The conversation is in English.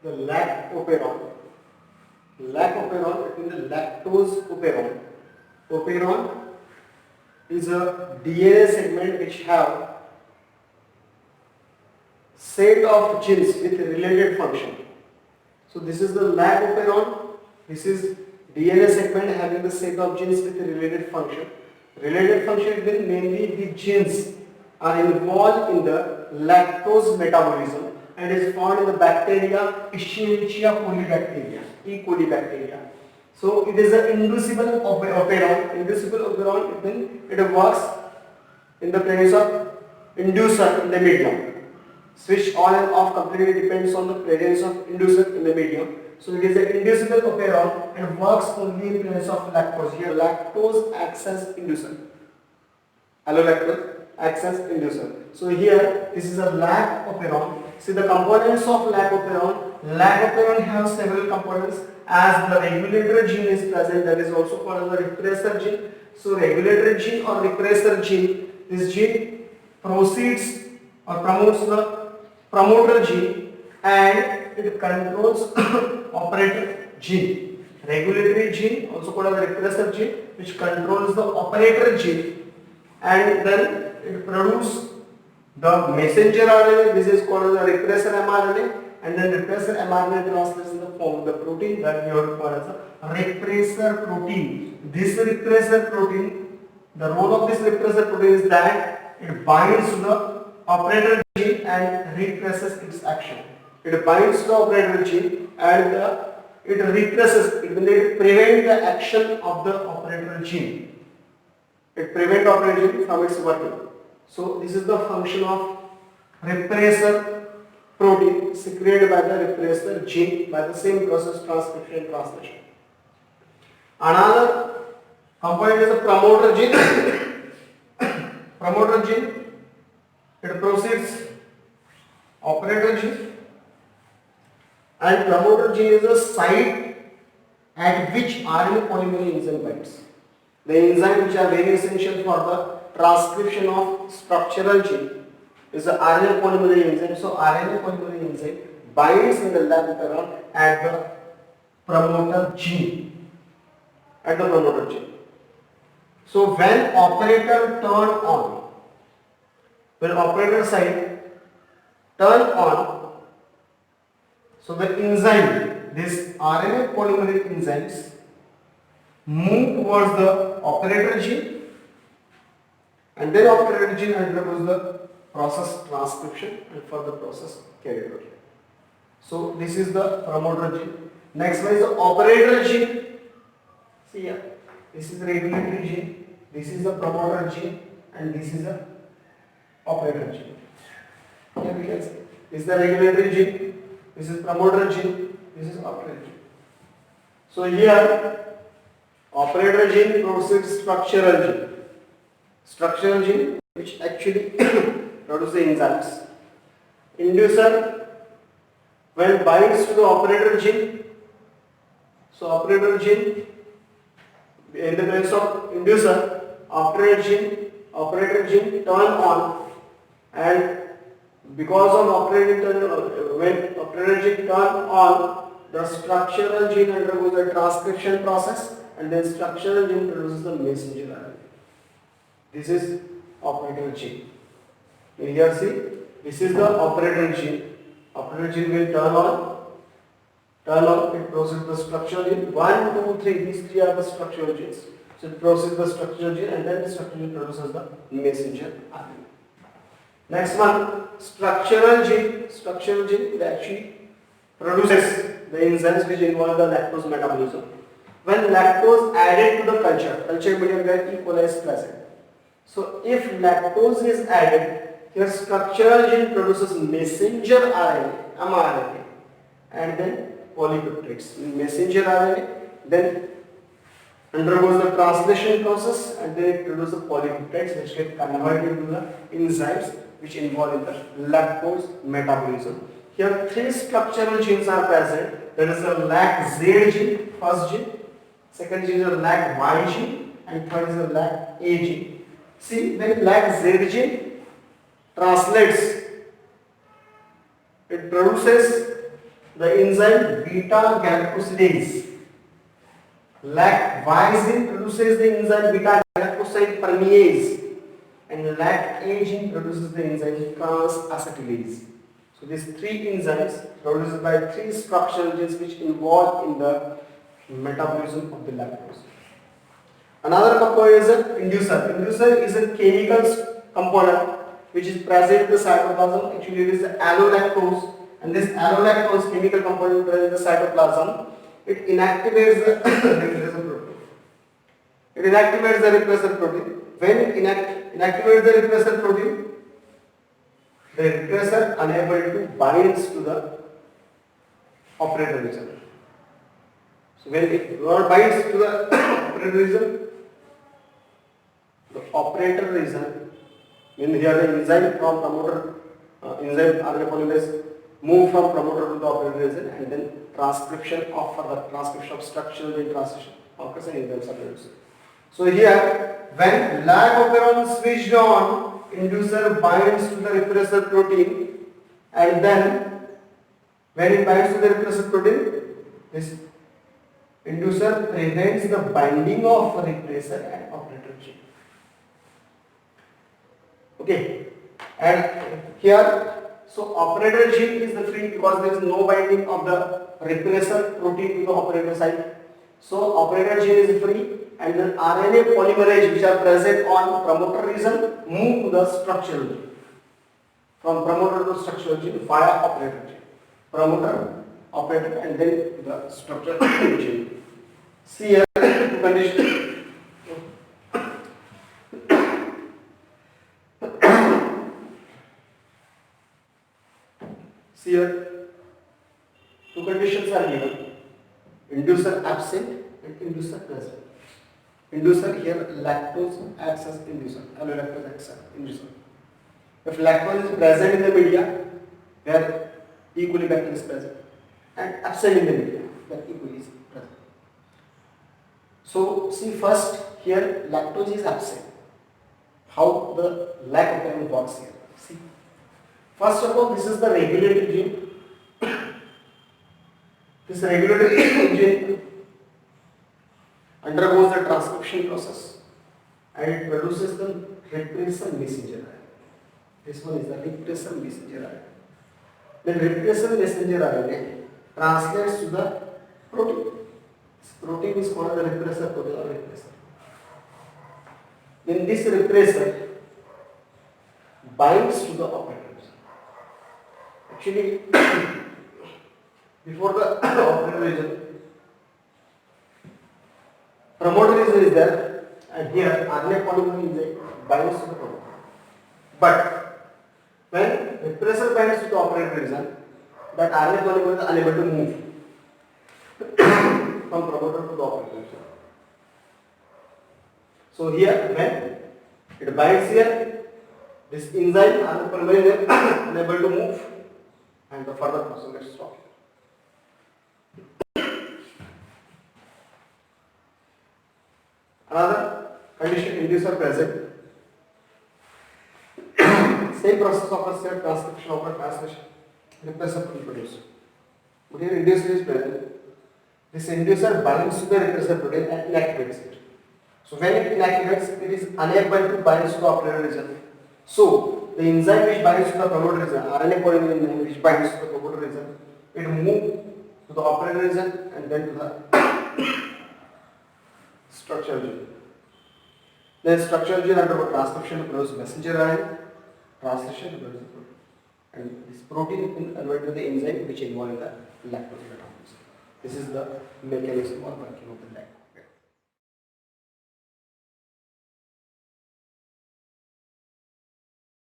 the lactoperon. Lactoperon, it means the lactose operon. Operon is a DNA segment which have set of genes with related function. So this is the lactoperon. This is DNA segment having the set of genes with related function. Related function means mainly the genes are involved in the lactose metabolism and is found in the bacteria Escherichia coli E. coli bacteria. So it is an inducible operon. Inducible operon, it means it works in the presence of inducer in the medium. Switch on and off completely depends on the presence of inducer in the medium. So it is an inducible operon and works only in presence of lactose. Here lactose acts as inducer. Allolactose acts as inducer. So here this is a lactoperon. See the components of lactoperon. Lactoperon has several components. As the regulator gene is present, that is also called as the repressor gene. So regulator gene or repressor gene, this gene proceeds or promotes the promoter gene and it controls operator gene. Regulatory gene, also called as repressor gene, which controls the operator gene, and then it produces the messenger RNA. This is called as the repressor mRNA, and then repressor mRNA translates in the form of the protein that we have called as a repressor protein. This repressor protein, the role of this repressor protein is that it binds to the operator gene and represses its action. It binds to the operator gene and it represses, it will prevent the action of the operator gene. It prevents the operator gene from its working. So this is the function of repressor protein secreted by the repressor gene by the same process, transcription and translation. Another component is the promoter gene. Promoter gene, it proceeds operator gene, and promoter gene is a site at which RNA polymerase enzyme binds. The enzymes which are very essential for the transcription of structural gene is the RNA polymerase enzyme. So RNA polymerase enzyme binds in the lactoperon at the promoter gene. So when operator turn on, when operator site turn on, so the enzyme, this RNA polymerase enzymes move towards the operator gene, and then operator gene undergoes the process transcription and further process carried out. So this is the promoter gene. Next one is the operator gene. See here, this is the regulatory gene, this is the promoter gene, and this is the operator gene. Here we can see this is the regulatory gene, this is promoter gene, this is operator gene. So here operator gene proceeds structural gene. Structural gene which actually produces the enzymes. Inducer when binds to the operator gene. So operator gene in the presence of inducer, operator gene turn on, and because of when operator gene turn on, the structural gene undergoes a transcription process, and then structural gene produces the messenger RNA. This is operator gene. Here see, this is the operator gene. Operator gene will turn on, it proceeds the structural gene. 1, 2, 3, these three are the structural genes. So it proceeds the structural gene, and then the structural gene produces the messenger RNA. Next one, structural gene. Structural gene, it actually produces the enzymes which involve the lactose metabolism. When lactose added to the culture medium where E. coli is present. So if lactose is added, your structural gene produces messenger RNA, mRNA, and then polypeptides. Messenger RNA then undergoes the translation process, and then it produces the polypeptides which get converted into the enzymes which involve in the lactose metabolism. Here three structural genes are present. That is the LAC-Z gene, first gene. Second gene is the LAC-Y gene, and third is the LAC-A gene. See, when LAC-Z gene translates, it produces the enzyme beta galactosidase. Y gene produces the enzyme beta galactoside permease, and A gene produces the enzyme transacetylase. So these three enzymes produced by three structural genes which involve in the metabolism of the lactose. Another component is an inducer. Inducer is a chemical component which is present in the cytoplasm. Actually, it is allolactose, and this allolactose chemical component present in the cytoplasm, it inactivates the repressor protein. It inactivates the repressor protein. When it inactivates the repressor protein, the repressor unable to binds to the operator region. So when it binds to the operator region, the operator region, when here the enzyme from promoter, enzyme RNA polymerase move from promoter to the operator region, and then transcription of structural gene transition occurs and enzymes are produced. So here, when lag operon switched on, inducer binds to the repressor protein, and then when it binds to the repressor protein, this inducer prevents the binding of repressor and operator gene. Okay, and here, so operator gene is the free because there is no binding of the repressor protein to the operator site. So operator gene is free, and then RNA polymerase which are present on promoter region move to the structural gene. From promoter to structural gene via operator gene. Promoter, operator, and then to the structural gene. See here two conditions. See here two conditions are given. Inducer absent and inducer present. Inducer here lactose acts as inducer, allolactose acts as inducer. If lactose is present in the media, where E. coli bacteria is present, and absent in the media, where E. coli is present. So see first here lactose is absent. How the lag operon works here? See, first of all, this is the regulatory gene. This regulatory gene undergoes the transcription process and it produces the repressor messenger RNA. This one is the repressor messenger RNA. The repressor messenger RNA translates to the protein. This protein is called the repressor protein or repressor. Then this repressor binds to the operators. Actually, before the operator region, promoter region is there, and here RNA polymerase binds to the promoter. But when repressor binds to the operator region, that RNA polymerase is unable to move from promoter to the operator region. So here, when it binds here, this enzyme RNA polymerase is unable to move, and the further process gets stopped. Another condition inducer present. Same process occurs here, transcription occurs, translation, repressor protein produced. But here inducer is present. This inducer binds to the repressor protein and inactivates it. So when it inactivates, it is unable to bind to the operator region. So the enzyme which binds to the promoter region, RNA polymerase enzyme which binds to the promoter region, it moves to the operator region and then to the structural gene. Then structural gene undergo transcription to produce messenger RNA, translation to produce the protein. And this protein is converted to the enzyme which involved in the lactose metabolism. This is the mechanism or working of the lactose.